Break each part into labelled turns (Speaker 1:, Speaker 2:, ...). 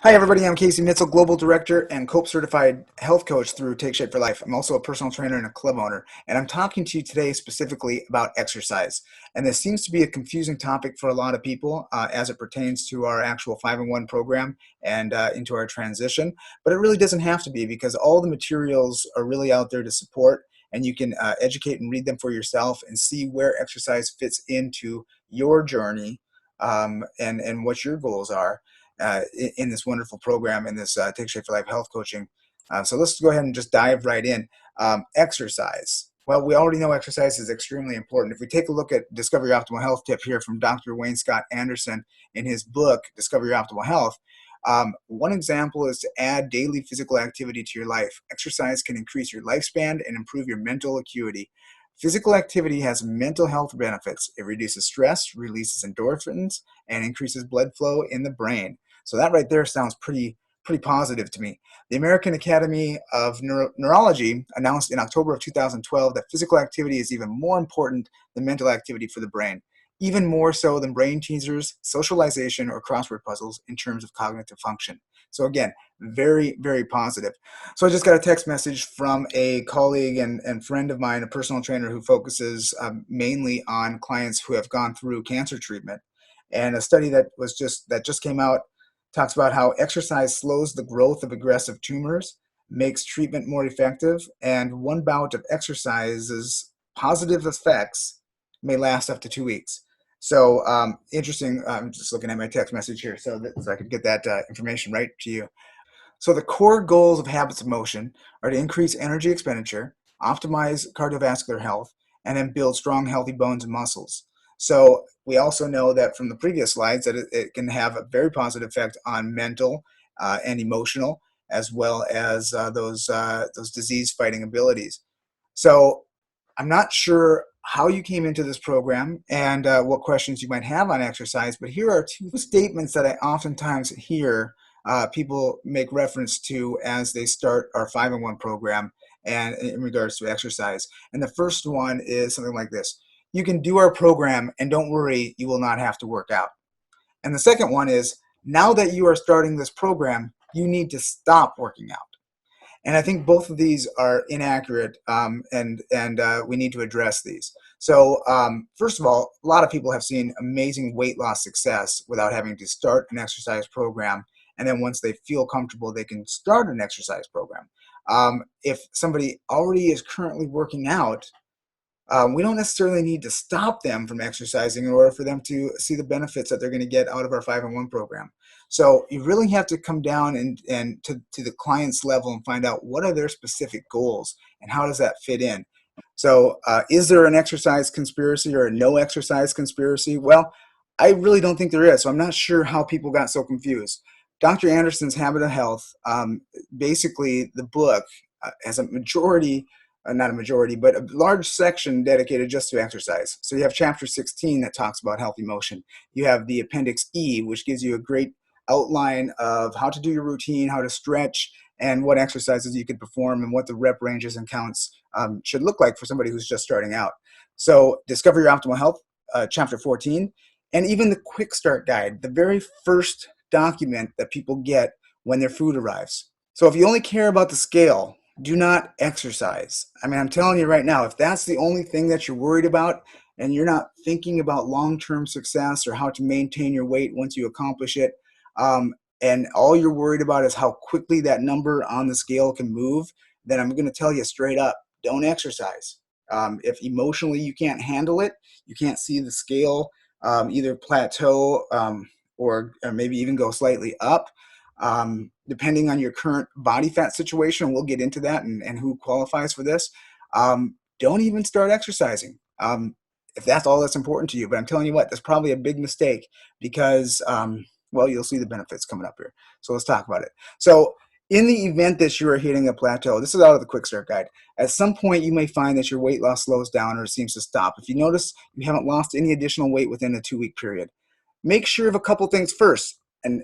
Speaker 1: Hi, everybody. I'm Casey Mitchell, Global Director and COPE Certified Health Coach through Take Shape for Life. I'm also a personal trainer and a club owner, and I'm talking to you today specifically about exercise. And this seems to be a confusing topic for a lot of people as it pertains to our actual 5-in-1 program and into our transition. But it really doesn't have to be, because all the materials are really out there to support, and you can educate and read them for yourself and see where exercise fits into your journey and what your goals are in this wonderful program, in this Take Shape for Life health coaching. So let's go ahead and just dive right in. Exercise. Well, we already know exercise is extremely important. If we take a look at Discover Your Optimal Health tip here from Dr. Wayne Scott Anderson in his book, Discover Your Optimal Health, one example is to add daily physical activity to your life. Exercise can increase your lifespan and improve your mental acuity. Physical activity has mental health benefits. It reduces stress, releases endorphins, and increases blood flow in the brain. So that right there sounds pretty positive to me. The American Academy of Neurology announced in October of 2012 that physical activity is even more important than mental activity for the brain, even more so than brain teasers, socialization, or crossword puzzles in terms of cognitive function. So again, very positive. So I just got a text message from a colleague and friend of mine, a personal trainer who focuses mainly on clients who have gone through cancer treatment. And a study that just came out talks about how exercise slows the growth of aggressive tumors, makes treatment more effective, and one bout of exercise's positive effects may last up to 2 weeks. So interesting. I'm just looking at my text message here so I could get that information right to you. So the core goals of habits of motion are to increase energy expenditure, optimize cardiovascular health, and then build strong, healthy bones and muscles. So we also know that from the previous slides that it can have a very positive effect on mental and emotional, as well as those disease-fighting abilities. So I'm not sure how you came into this program and what questions you might have on exercise, but here are two statements that I oftentimes hear people make reference to as they start our 5-in-1 program and in regards to exercise. And the first one is something like this: you can do our program and don't worry, you will not have to work out. And the second one is, now that you are starting this program, you need to stop working out. And I think both of these are inaccurate, and we need to address these. So first of all, a lot of people have seen amazing weight loss success without having to start an exercise program. And then once they feel comfortable, they can start an exercise program. If somebody already is currently working out, we don't necessarily need to stop them from exercising in order for them to see the benefits that they're going to get out of our 5-in-1 program. So you really have to come down and to the client's level and find out what are their specific goals and how does that fit in. So is there an exercise conspiracy or a no exercise conspiracy? Well, I really don't think there is. So I'm not sure how people got so confused. Dr. Anderson's Habit of Health, basically the book has a majority, not a majority, but a large section dedicated just to exercise. So you have chapter 16 that talks about healthy motion. You have the appendix E, which gives you a great outline of how to do your routine, how to stretch, and what exercises you could perform and what the rep ranges and counts should look like for somebody who's just starting out. So Discover Your Optimal Health, chapter 14, and even the quick start guide, the very first document that people get when their food arrives. So if you only care about the scale, do not exercise. I mean, I'm telling you right now, if that's the only thing that you're worried about and you're not thinking about long-term success or how to maintain your weight once you accomplish it, and all you're worried about is how quickly that number on the scale can move, then I'm going to tell you straight up, don't exercise. If emotionally you can't handle it, you can't see the scale either plateau or maybe even go slightly up, depending on your current body fat situation. We'll get into that and who qualifies for this. Don't even start exercising if that's all that's important to you. But I'm telling you what, that's probably a big mistake because, well, you'll see the benefits coming up here. So let's talk about it. So in the event that you are hitting a plateau, this is out of the quick start guide. At some point, you may find that your weight loss slows down or seems to stop. If you notice you haven't lost any additional weight within a 2-week period, make sure of a couple things first. And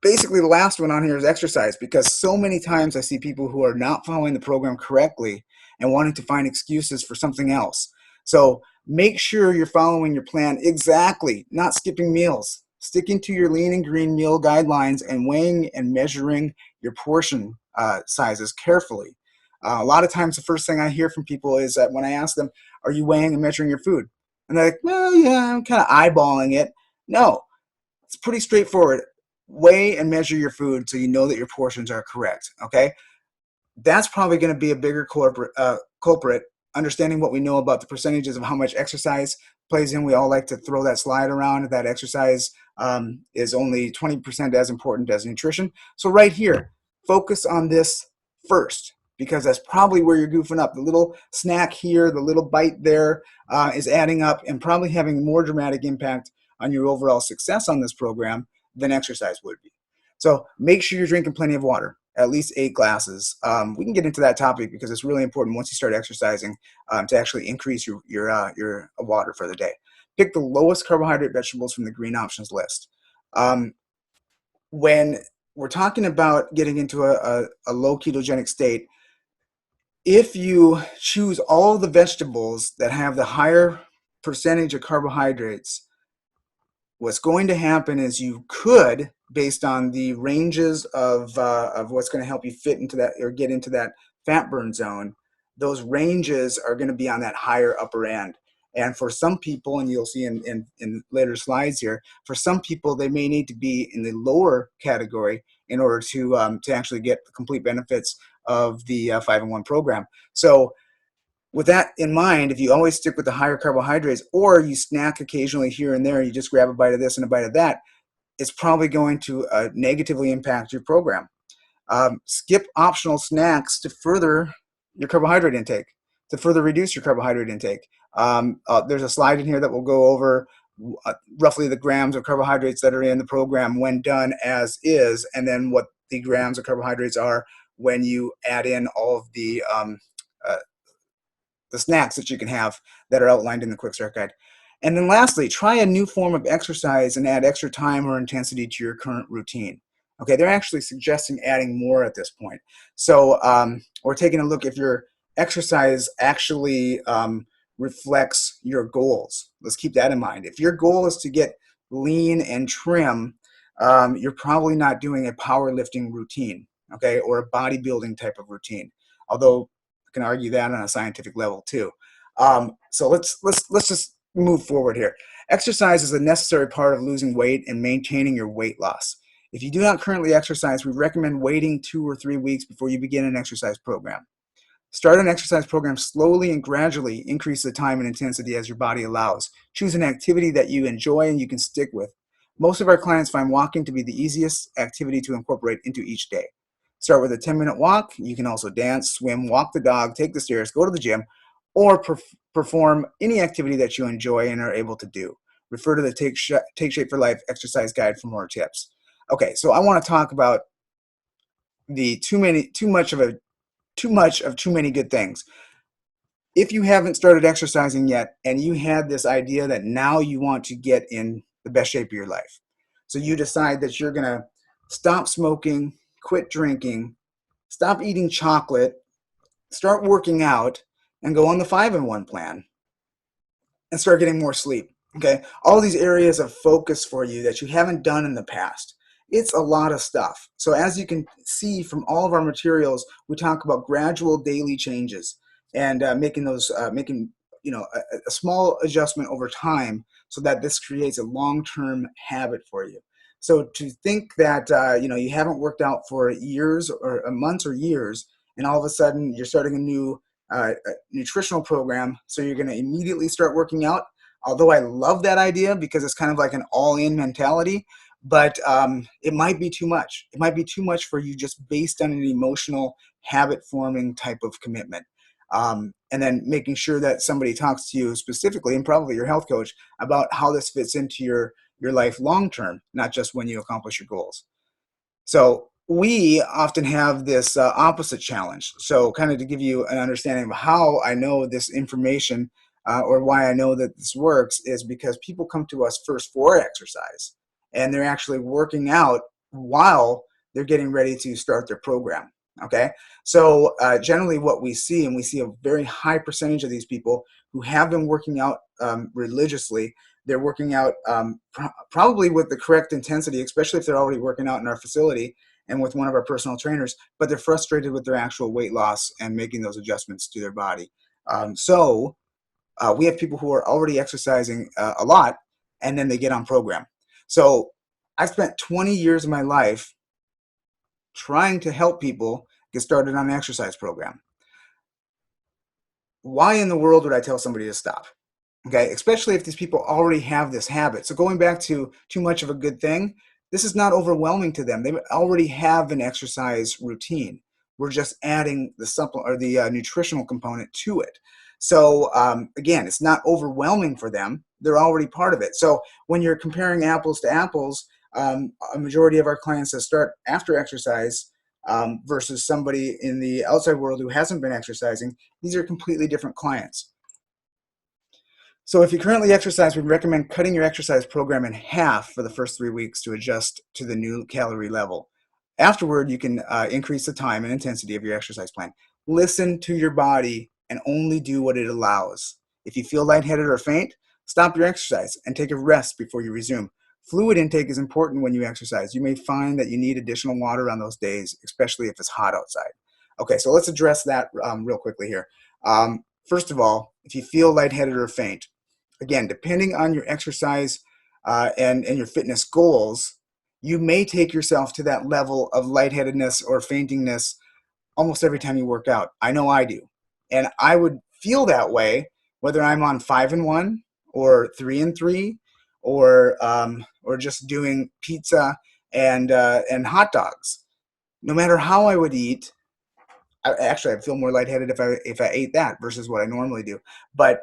Speaker 1: basically the last one on here is exercise, because so many times I see people who are not following the program correctly and wanting to find excuses for something else. So make sure you're following your plan exactly, not skipping meals. sticking to your lean and green meal guidelines and weighing and measuring your portion sizes carefully. A lot of times the first thing I hear from people is that when I ask them, are you weighing and measuring your food? And they're like, well, yeah, I'm kind of eyeballing it. No, it's pretty straightforward. Weigh and measure your food so you know that your portions are correct, okay? That's probably going to be a bigger culprit. Understanding what we know about the percentages of how much exercise plays in. We all like to throw that slide around that exercise is only 20% as important as nutrition. So right here, focus on this first, because that's probably where you're goofing up. The little snack here, the little bite there is adding up and probably having more dramatic impact on your overall success on this program than exercise would be. So make sure you're drinking plenty of water, at least 8 glasses. We can get into that topic because it's really important once you start exercising to actually increase your water for the day. Pick the lowest carbohydrate vegetables from the green options list. When we're talking about getting into a low ketogenic state, if you choose all of the vegetables that have the higher percentage of carbohydrates, what's going to happen is you could, based on the ranges of what's going to help you fit into that or get into that fat burn zone, those ranges are going to be on that higher upper end. And for some people, and you'll see in later slides here, for some people, they may need to be in the lower category in order to actually get the complete benefits of the 5-in-1 program. So with that in mind, if you always stick with the higher carbohydrates, or you snack occasionally here and there, you just grab a bite of this and a bite of that, it's probably going to negatively impact your program. Skip optional snacks to further your carbohydrate intake, to further reduce your carbohydrate intake. There's a slide in here that will go over roughly the grams of carbohydrates that are in the program when done as is, and then what the grams of carbohydrates are when you add in all of the snacks that you can have that are outlined in the quick start guide. And then lastly, try a new form of exercise and add extra time or intensity to your current routine. Okay, they're actually suggesting adding more at this point. So we're taking a look if your exercise actually reflects your goals. Let's keep that in mind. If your goal is to get lean and trim, you're probably not doing a powerlifting routine, okay, or a bodybuilding type of routine. Although can argue that on a scientific level too. So let's just move forward here. Exercise is a necessary part of losing weight and maintaining your weight loss. If you do not currently exercise, we recommend waiting 2 or 3 weeks before you begin an exercise program. Start an exercise program slowly and gradually increase the time and intensity as your body allows. Choose an activity that you enjoy and you can stick with. Most of our clients find walking to be the easiest activity to incorporate into each day. Start with a 10-minute walk. You can also dance, swim, walk the dog, take the stairs, go to the gym, or perform any activity that you enjoy and are able to do. Refer to the Take Shape for Life exercise guide for more tips. Okay, so I want to talk about the too much of too many good things. If you haven't started exercising yet and you had this idea that now you want to get in the best shape of your life, so you decide that you're going to stop smoking, quit drinking, stop eating chocolate, start working out, and go on the 5-in-1 plan and start getting more sleep. Okay, all these areas of focus for you that you haven't done in the past. It's a lot of stuff. So as you can see from all of our materials, we talk about gradual daily changes and making a small adjustment over time so that this creates a long-term habit for you. So to think that you haven't worked out for years or months or years, and all of a sudden you're starting a new nutritional program, so you're going to immediately start working out. Although I love that idea because it's kind of like an all-in mentality, but it might be too much. It might be too much for you just based on an emotional habit-forming type of commitment. And then making sure that somebody talks to you specifically, and probably your health coach, about how this fits into your life long-term, not just when you accomplish your goals. So we often have this opposite challenge. So kind of to give you an understanding of how I know this information or why I know that this works is because people come to us first for exercise, and they're actually working out while they're getting ready to start their program. Okay, so generally what we see, and we see a very high percentage of these people who have been working out religiously, They're working out probably with the correct intensity, especially if they're already working out in our facility and with one of our personal trainers, but they're frustrated with their actual weight loss and making those adjustments to their body. We have people who are already exercising a lot, and then they get on program. So I spent 20 years of my life trying to help people get started on an exercise program. Why in the world would I tell somebody to stop? Okay, especially if these people already have this habit. So going back to too much of a good thing, this is not overwhelming to them. They already have an exercise routine. We're just adding the supplement or the nutritional component to it. So again, it's not overwhelming for them. They're already part of it. So when you're comparing apples to apples, a majority of our clients that start after exercise versus somebody in the outside world who hasn't been exercising, these are completely different clients. So if you currently exercise, we recommend cutting your exercise program in half for the first 3 weeks to adjust to the new calorie level. Afterward, you can increase the time and intensity of your exercise plan. Listen to your body and only do what it allows. If you feel lightheaded or faint, stop your exercise and take a rest before you resume. Fluid intake is important when you exercise. You may find that you need additional water on those days, especially if it's hot outside. Okay, so let's address that real quickly here. First of all, if you feel lightheaded or faint, again, depending on your exercise and your fitness goals, you may take yourself to that level of lightheadedness or faintingness almost every time you work out. I know I do. And I would feel that way whether I'm on 5 and 1 or 3 and 3 or just doing pizza and hot dogs. No matter how I would eat, I'd feel more lightheaded if I ate that versus what I normally do. But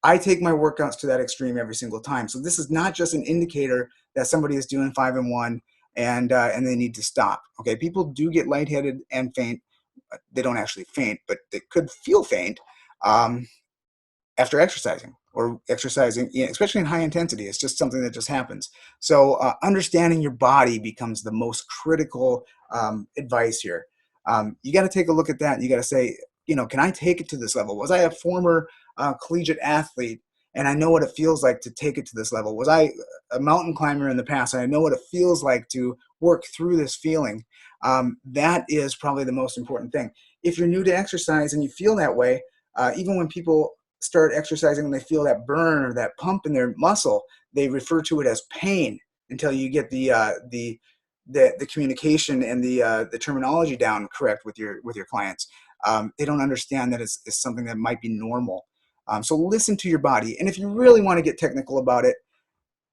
Speaker 1: I take my workouts to that extreme every single time. So this is not just an indicator that somebody is doing 5 and 1 and they need to stop. Okay, people do get lightheaded and faint. They don't actually faint, but they could feel faint after exercising or exercising, especially in high intensity. It's just something that just happens. So understanding your body becomes the most critical advice here. You got to take a look at that. You got to say, can I take it to this level? Was I a former collegiate athlete and I know what it feels like to take it to this level? Was I a mountain climber in the past and I know what it feels like to work through this feeling? That is probably the most important thing. If you're new to exercise and you feel that way, even when people start exercising and they feel that burn or that pump in their muscle, they refer to it as pain until you get the communication and the terminology down correct with your clients. They don't understand that it's something that might be normal. So listen to your body. And if you really want to get technical about it,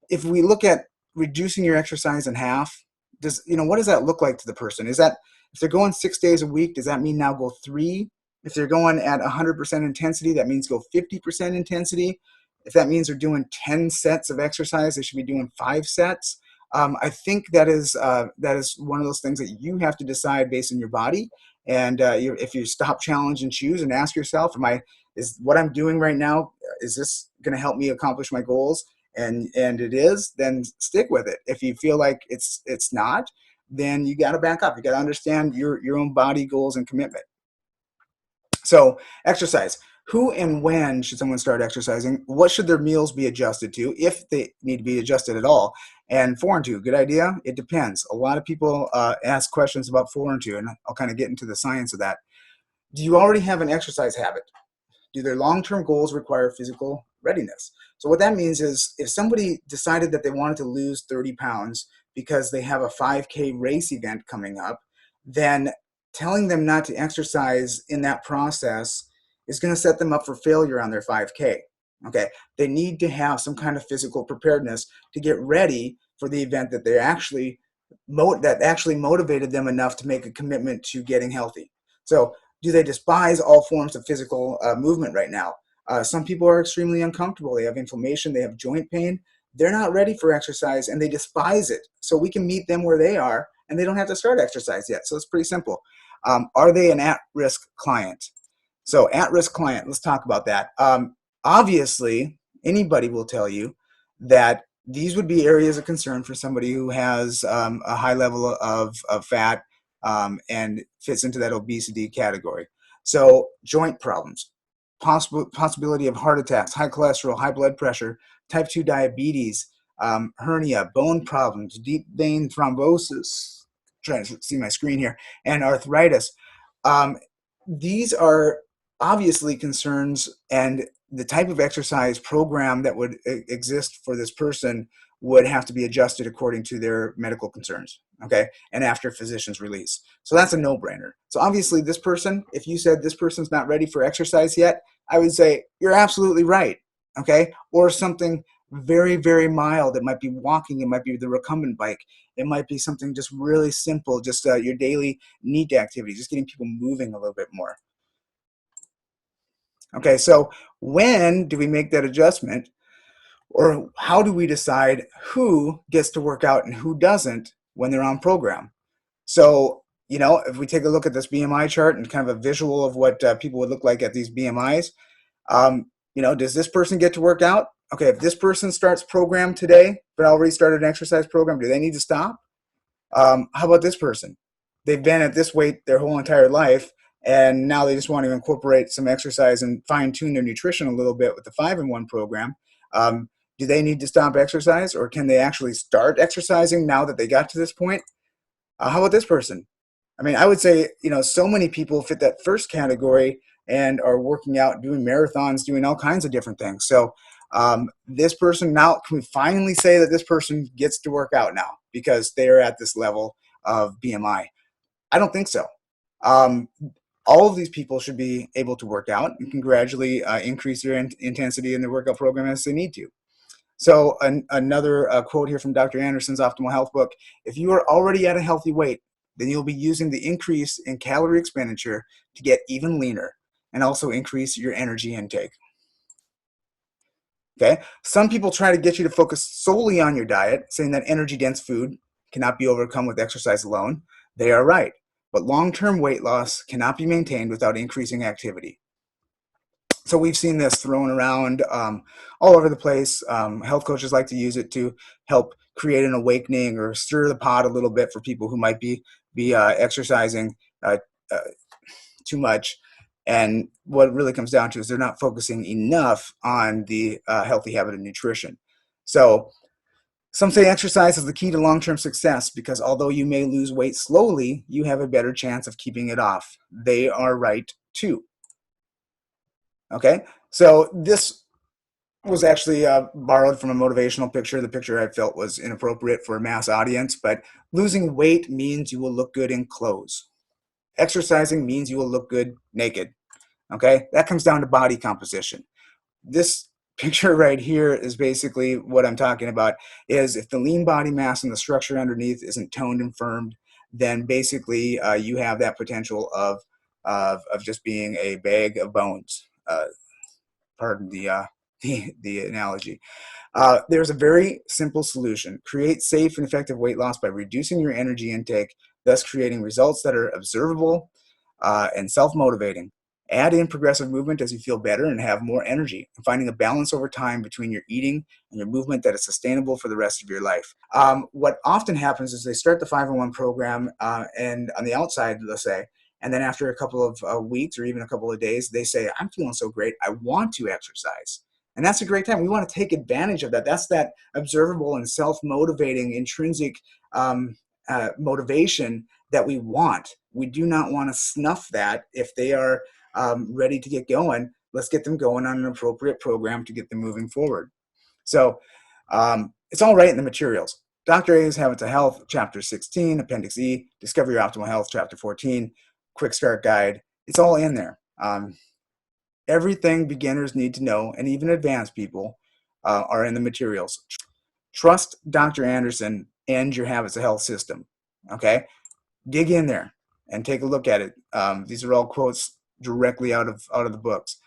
Speaker 1: if we look at reducing your exercise in half, what does that look like to the person? Is that if they're going 6 days a week, does that mean now go 3? If they're going at 100% intensity, that means go 50% intensity. If that means they're doing 10 sets of exercise, they should be doing 5 sets. I think that is one of those things that you have to decide based on your body. And if you stop, challenge, and choose, and ask yourself, is what I'm doing right now, is this going to help me accomplish my goals? And it is, then stick with it. If you feel like it's not, then you got to back up. You got to understand your own body goals and commitment. So exercise. Who and when should someone start exercising? What should their meals be adjusted to, if they need to be adjusted at all? And 4 and 2, good idea? It depends. A lot of people ask questions about 4 and 2, and I'll kind of get into the science of that. Do you already have an exercise habit? Do their long-term goals require physical readiness? So what that means is if somebody decided that they wanted to lose 30 pounds because they have a 5K race event coming up, then telling them not to exercise in that process is going to set them up for failure on their 5K. Okay, they need to have some kind of physical preparedness to get ready for the event that actually motivated them enough to make a commitment to getting healthy. So do they despise all forms of physical movement right now? Some people are extremely uncomfortable. They have inflammation, they have joint pain. They're not ready for exercise and they despise it. So we can meet them where they are and they don't have to start exercise yet. So it's pretty simple. Are they an at-risk client? So at-risk client, let's talk about that. Obviously, anybody will tell you that these would be areas of concern for somebody who has a high level of fat and fits into that obesity category. So joint problems, possibility of heart attacks, high cholesterol, high blood pressure, type 2 diabetes, hernia, bone problems, deep vein thrombosis, trying to see my screen here, and arthritis. Um, these are obviously concerns, and the type of exercise program that would exist for this person would have to be adjusted according to their medical concerns, okay, and after physician's release. So that's a no-brainer. So obviously this person, if you said this person's not ready for exercise yet, I would say you're absolutely right, okay, or something very, very mild. It might be walking, it might be the recumbent bike, it might be something just really simple, just your daily NEAT activity, just getting people moving a little bit more. Okay, so when do we make that adjustment, or how do we decide who gets to work out and who doesn't when they're on program? So, you know, if we take a look at this BMI chart and kind of a visual of what people would look like at these BMIs, you know, does this person get to work out? Okay, if this person starts program today, but already started an exercise program, do they need to stop? How about this person? They've been at this weight their whole entire life, and now they just want to incorporate some exercise and fine-tune their nutrition a little bit with the 5-in-1 program. Do they need to stop exercise, or can they actually start exercising now that they got to this point? How about this person? I mean, I would say, you know, so many people fit that first category and are working out, doing marathons, doing all kinds of different things. So this person now, can we finally say that this person gets to work out now because they are at this level of BMI? I don't think so. All of these people should be able to work out and can gradually increase their intensity in their workout program as they need to. So another quote here from Dr. Anderson's Optimal Health book: if you are already at a healthy weight, then you'll be using the increase in calorie expenditure to get even leaner and also increase your energy intake. Okay, some people try to get you to focus solely on your diet, saying that energy-dense food cannot be overcome with exercise alone. They are right, but long-term weight loss cannot be maintained without increasing activity. So we've seen this thrown around all over the place. Health coaches like to use it to help create an awakening or stir the pot a little bit for people who might be exercising uh, too much. And what it really comes down to is they're not focusing enough on the healthy habit of nutrition. So some say exercise is the key to long-term success because although you may lose weight slowly, you have a better chance of keeping it off. They are right too. Okay, so this was actually borrowed from a motivational picture. The picture I felt was inappropriate for a mass audience, but losing weight means you will look good in clothes. Exercising means you will look good naked. Okay, that comes down to body composition. This picture right here is basically what I'm talking about. Is if the lean body mass and the structure underneath isn't toned and firmed, then basically you have that potential of just being a bag of bones. Pardon the analogy. There's a very simple solution. Create safe and effective weight loss by reducing your energy intake, thus creating results that are observable and self-motivating. Add in progressive movement as you feel better and have more energy, and finding a balance over time between your eating and your movement that is sustainable for the rest of your life. What often happens is they start the 5-in-1 program and on the outside, let's say, and then after a couple of weeks or even a couple of days, they say, I'm feeling so great, I want to exercise. And that's a great time. We want to take advantage of that. That's that observable and self-motivating, intrinsic motivation that we want. We do not want to snuff that. If they are ready to get going, let's get them going on an appropriate program to get them moving forward. So it's all right in the materials. Dr. A's Habits of Health, Chapter 16, Appendix E, Discover Your Optimal Health, Chapter 14, Quick Start Guide. It's all in there. Everything beginners need to know, and even advanced people, are in the materials. Trust Dr. Anderson and your Habits of Health system. Okay? Dig in there and take a look at it. These are all quotes directly out of the books.